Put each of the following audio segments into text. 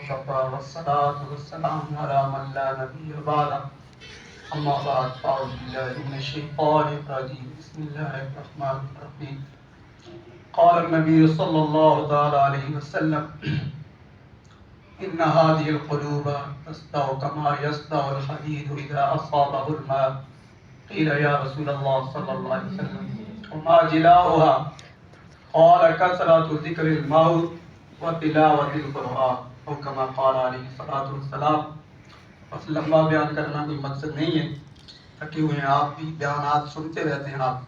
وكفى والصلاة والسلام على من لا نبي بعده أما بعد فأعوذ بالله من الشيطان الرجيم بسم الله الرحمن الرحيم قال النبي صلى الله تعالى عليه وسلم إن هذه القلوب تصدع كما يصدع الحديد إذا أصابه الماء قيل يا رسول الله صلى الله عليه وسلم وما جلاؤها قال كثرة ذكر الموت وتلاوة القرآن او كما قال علیہ الصلوۃ والسلام. بس لمبا بیان کرنا کوئی مقصد نہیں ہے، تھکے ہوئے ہیں آپ بھی، بیانات سنتے رہتے ہیں آپ.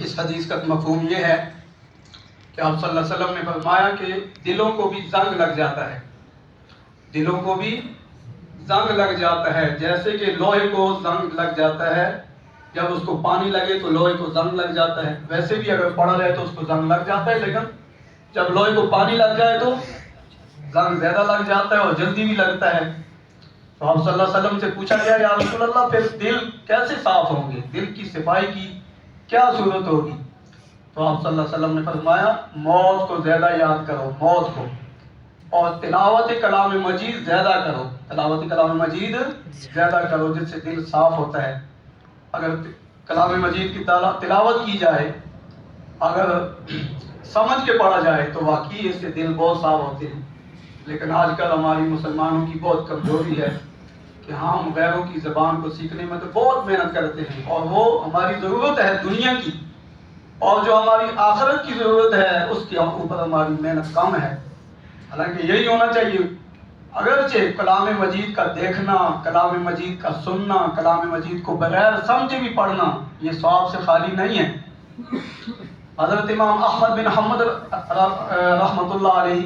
اس حدیث کا مفہوم یہ ہے کہ آپ صلی اللہ علیہ وسلم نے فرمایا کہ دلوں کو بھی زنگ لگ جاتا ہے، دلوں کو بھی زنگ لگ جاتا ہے، جیسے کہ لوہے کو زنگ لگ جاتا ہے، جب اس کو پانی لگے تو لوہے کو زنگ لگ جاتا ہے. ویسے بھی اگر پڑا رہے تو اس کو زنگ لگ جاتا ہے، لیکن جب لوہے کو پانی لگ جائے تو زنگ زیادہ لگ جاتا ہے اور جلدی بھی لگتا ہے. تو آپ صلی اللہ علیہ وسلم سے پوچھا گیا یا رسول اللہ پھر دل کیسے صاف ہوں گے، دل کی صفائی کی کیا صورت ہوگی؟ تو آپ صلی اللہ علیہ وسلم نے فرمایا موت کو زیادہ یاد کرو، موت کو، اور تلاوت کلام مجید زیادہ کرو، تلاوت کلام مجید زیادہ کرو، جس سے دل صاف ہوتا ہے. اگر کلام مجید کی تلاوت کی جائے، اگر سمجھ کے پڑھا جائے تو واقعی اس سے دل بہت صاف ہوتے ہیں. لیکن آج کل ہماری مسلمانوں کی بہت کمزوری ہے کہ ہم غیروں کی زبان کو سیکھنے میں تو بہت محنت کرتے ہیں، اور وہ ہماری ضرورت ہے دنیا کی، اور جو ہماری آخرت کی ضرورت ہے اس کے اوپر ہماری محنت کم ہے. حالانکہ یہی ہونا چاہیے. اگرچہ کلام مجید کا دیکھنا، کلام مجید کا سننا، کلام مجید کو بغیر سمجھے بھی پڑھنا یہ ثواب سے خالی نہیں ہے. حضرت امام احمد بن حنبل رحمۃ اللہ علیہ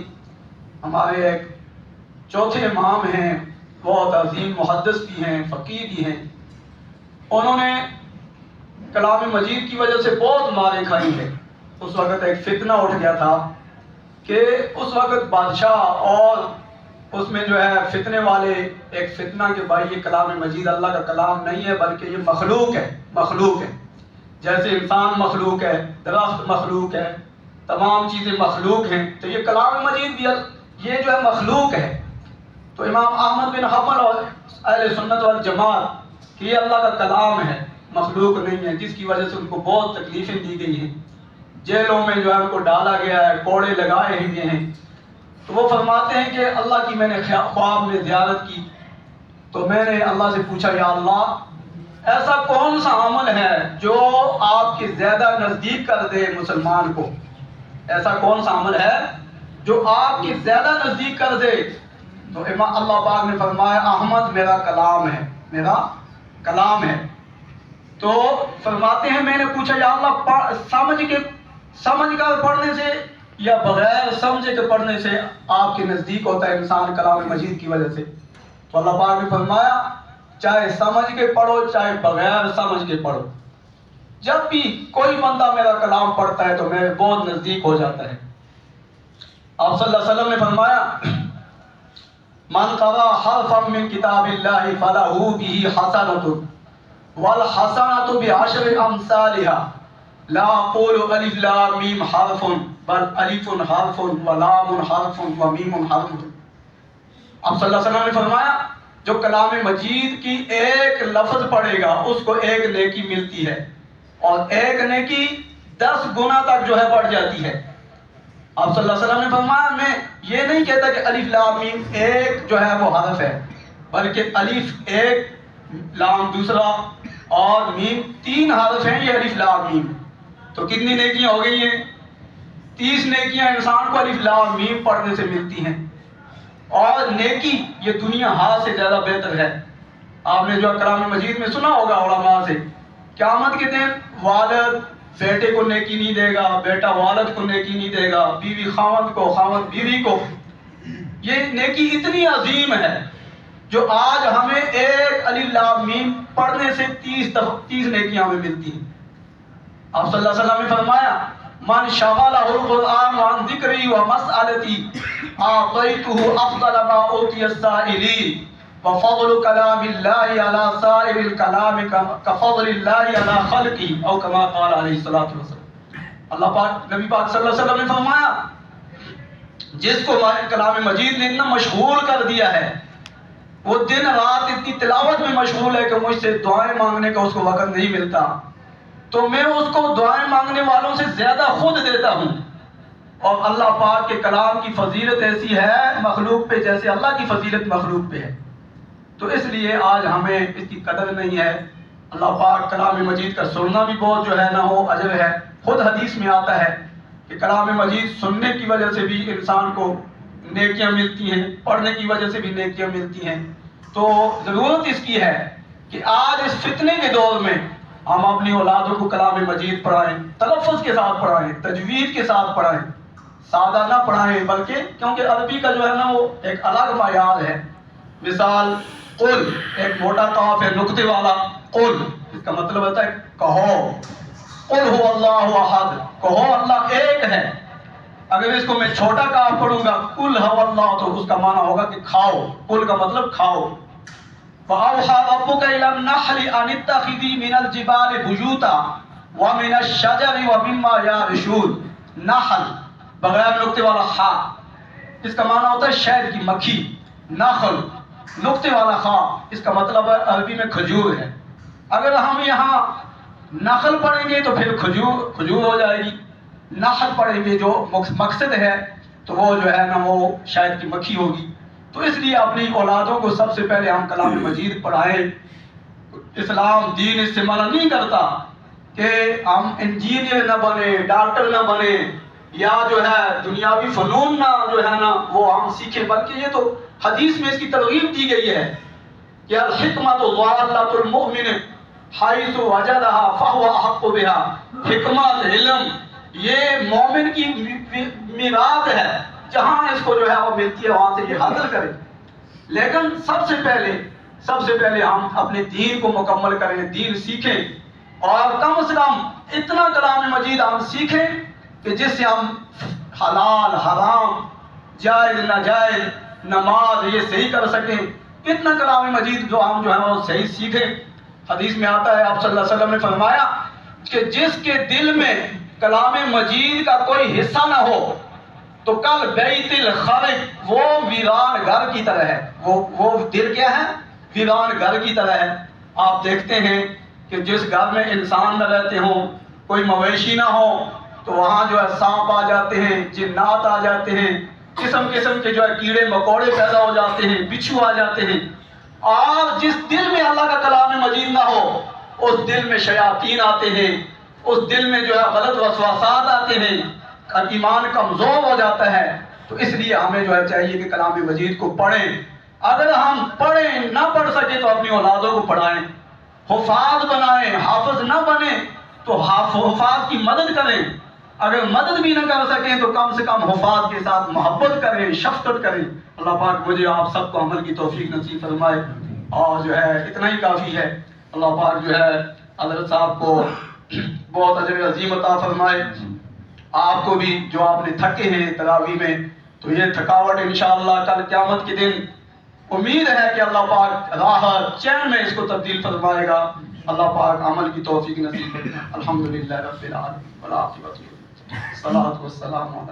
ہمارے ایک چوتھے امام ہیں، بہت عظیم محدث بھی ہیں، فقیہ بھی ہیں. انہوں نے کلام مجید کی وجہ سے بہت ماریں کھائی ہیں. اس وقت ایک فتنہ اٹھ گیا تھا کہ اس وقت بادشاہ اور اس میں جو ہے فتنے والے ایک فتنہ کہ بھائی یہ کلام مجید اللہ کا کلام نہیں ہے بلکہ یہ مخلوق ہے، مخلوق ہے. جیسے انسان مخلوق ہے، درخت مخلوق ہے، تمام چیزیں مخلوق ہیں، تو یہ کلام مجید بھی یہ جو ہے مخلوق ہے. تو امام احمد بن حنبل اور اہل سنت والجماعت کہ یہ اللہ کا کلام ہے، مخلوق نہیں ہے، جس کی وجہ سے ان کو بہت تکلیفیں دی گئی ہیں، جیلوں میں جو ہے ان کو ڈالا گیا ہے، کوڑے لگائے گئے ہیں. تو وہ فرماتے ہیں کہ اللہ کی میں نے خواب میں زیارت کی تو میں نے اللہ سے پوچھا یا اللہ ایسا کون سا عمل ہے جو آپ کے زیادہ نزدیک کر دے مسلمان کو، ایسا کون سا عمل ہے جو آپ کے زیادہ نزدیک کر دے؟ تو اللہ پاک نے فرمایا احمد میرا کلام ہے، میرا کلام ہے. تو فرماتے ہیں میں نے پوچھا یا اللہ سمجھ کر پڑھنے سے یا بغیر سمجھے کے پڑھنے سے آپ کے نزدیک ہوتا ہے انسان کلام مجید کی وجہ سے؟ تو اللہ پاک نے فرمایا چاہے سمجھ کے پڑھو چاہے بغیر سمجھ کے پڑھو، جب بھی کوئی بندہ میرا کلام پڑھتا ہے تو میرے بہت نزدیک ہو جاتا ہے. آپ صلی اللہ علیہ وسلم نے فرمایا من قرأ حرفا من کتاب اللہ فلہ بہ حسنۃ والحسنۃ بعشر امثالها لا اقول الف لام میم حرف بل الف حرف ولام حرف ومیم حرف. آپ صلی اللہ علیہ وسلم نے فرمایا جو کلام مجید کی ایک لفظ پڑھے گا اس کو ایک نیکی ملتی ہے، اور ایک نیکی 10 گنا تک جو ہے بڑھ جاتی ہے. آپ صلی اللہ علیہ وسلم نے فرمایا میں یہ نہیں کہتا کہ الف لام میم ایک جو ہے وہ حرف ہے، بلکہ الف ایک، لام دوسرا اور میم 3 حرف ہیں، یہ الف لام میم. تو کتنی نیکیاں ہو گئی ہیں؟ 30 نیکیاں انسان کو الف لام میم پڑھنے سے ملتی ہیں. اور نیکی یہ دنیا ہاتھ سے زیادہ بہتر ہے. آپ نے جو کلام مجید میں سنا ہوگا علماء سے، قیامت کے دن والد بیٹے کو نیکی نہیں دے گا، بیٹا والد کو نیکی نہیں دے گا، بیوی خاوند کو، خاوند بیوی کو. یہ نیکی اتنی عظیم ہے جو آج ہمیں ایک الف لام میم پڑھنے سے 30 نیکیاں ہمیں ملتی ہیں. آپ صلی اللہ علیہ وسلم نے فرمایا من شغلہ القرآن عن ذکری و مسئلتی اعطیتہ افضل ما اوتی السائلین وفضل کلام اللہ علی سائر الکلام کفضل اللہ علی خلقی او کما قال علیہ الصلوۃ والسلام. اللہ پاک نبی پاک صلی اللہ علیہ وسلم نے فرمایا جس کو کلام مجید نے اتنا مشغول کر دیا ہے، وہ دن رات اتنی تلاوت میں مشغول ہے کہ مجھ سے دعائیں مانگنے کا اس کو وقت نہیں ملتا، تو میں اس کو دعائیں مانگنے والوں سے زیادہ خود دیتا ہوں۔ اور اللہ پاک کے کلام کی فضیلت ایسی ہے مخلوق پہ جیسے اللہ کی فضیلت مخلوق پہ ہے، تو اس لیے آج ہمیں اس کی قدر نہیں ہے۔ اللہ پاک کلام مجید کا سننا بھی بہت جو ہے وہ اجر ہے۔ خود حدیث میں آتا ہے کہ کلام مجید سننے کی وجہ سے بھی انسان کو نیکیاں ملتی ہیں، پڑھنے کی وجہ سے بھی نیکیاں ملتی ہیں۔ تو ضرورت اس کی ہے کہ آج اس فتنے کے دور میں ہم اپنی اولادوں کو کلام مجید پڑھائیں، تلفظ کے ساتھ پڑھائیں، تجوید کے ساتھ پڑھائیں، سادہ نہ پڑھائیں، بلکہ کیونکہ عربی کا جو ہے وہ ایک الگ معیار ہے۔ مثال قل، ایک موٹا قاف ہے نقطے والا، قل اس کا مطلب ہوتا ہے کہو، قل هو اللہ احد، کہو اللہ ایک ہے۔ اگر اس کو میں چھوٹا قاف پڑھوں گا قل هو اللہ، تو اس کا معنی ہوگا کہ کھاؤ، قل کا مطلب کھاؤ۔ وَأَوْحَى رَبُّكَ إِلَى النَّحْلِ أَنِ اتَّخِذِي مِنَ الْجِبَالِ بُيُوتًا وَمِنَ الشَّجَرِ وَمِمَّا يَعْرِشُونَ۔ نحل بغیر نقطے والا خا، اس کا معنی ہوتا ہے شہد کی مکھی۔ نخل نقطے والا خا، اس کا مطلب ہے عربی میں کھجور ہے۔ اگر ہم یہاں نخل پڑھیں گے تو پھر کھجور ہو جائے گی، نحل پڑھیں گے جو مقصد ہے تو وہ جو ہے وہ شاید کی مکھی ہوگی۔ تو اس لیے اپنی اولادوں کو سب سے پہلے ہم کلام مجید پڑھائیں۔ اسلام دین اس سے منع نہیں کرتا کہ ہم انجینئر نہ بنے، ڈاکٹر نہ بنے، یا جو ہے دنیاوی فنون نہ جو ہے وہ ہم سیکھیں، بلکہ یہ تو حدیث میں اس کی ترغیب دی گئی ہے کہ الحکمت ضالۃ المؤمن حیث وجدها فهو احق بها۔ حکمت، علم یہ مومن کی میراث ہے، جہاں اس کو جو ہے وہ ملتی ہے وہاں سے یہ حاصل کرے۔ لیکن سب سے پہلے ہم اپنے دین کو مکمل کریں، دین سیکھیں، اور کم از کم اتنا کلام مجید ہم سیکھیں کہ جس سے ہم حلال حرام، جائز ناجائز، نماز یہ صحیح کر سکیں۔ اتنا کلام مجید جو ہم وہ صحیح سیکھیں۔ حدیث میں آتا ہے آپ صلی اللہ علیہ وسلم نے فرمایا کہ جس کے دل میں کلام مجید کا کوئی حصہ نہ ہو تو کل بیت الخرب، وہ ویران گھر کی طرح ہے۔ وہ دل کیا ہے؟ ویران گھر کی طرح ہے۔ آپ دیکھتے ہیں کہ جس گھر میں انسان نہ رہتے ہوں، کوئی مویشی نہ ہو، تو وہاں جو ہے سانپ آ جاتے ہیں، جنات آ جاتے ہیں، قسم قسم کے جو ہے کیڑے مکوڑے پیدا ہو جاتے ہیں، بچھو آ جاتے ہیں۔ اور جس دل میں اللہ کا کلام مجید نہ ہو اس دل میں شیاطین آتے ہیں، اس دل میں جو ہے غلط وسواسات آتے ہیں، ایمان کمزور ہو جاتا ہے۔ تو اس لیے ہمیں جو ہے چاہیے کہ کلام مجید کو پڑھیں۔ اگر ہم پڑھیں نہ پڑھ سکیں تو اپنی اولادوں کو پڑھائیں، حفاظ بنائیں۔ حافظ نہ بنے تو حفاظ کی مدد کریں، اگر مدد بھی نہ کر سکیں تو کم سے کم حفاظ کے ساتھ محبت کریں، شفقت کریں۔ اللہ پاک مجھے آپ سب کو عمل کی توفیق نصیب فرمائے، اور جو ہے اتنا ہی کافی ہے۔ اللہ پاک جو ہے حضرت صاحب کو بہت اجر عظیم عطا فرمائے، آپ کو بھی جو آپ نے تھکے ہیں تراویح میں، تو یہ تھکاوٹ انشاءاللہ کل قیامت کے دن امید ہے کہ اللہ پاک راحت چین میں اس کو تبدیل فرمائے گا۔ اللہ پاک عمل کی توفیق نصیب فرمائے۔ الحمدللہ رب العالمین والعاقبۃ للمتقین، الصلاۃ والسلام علی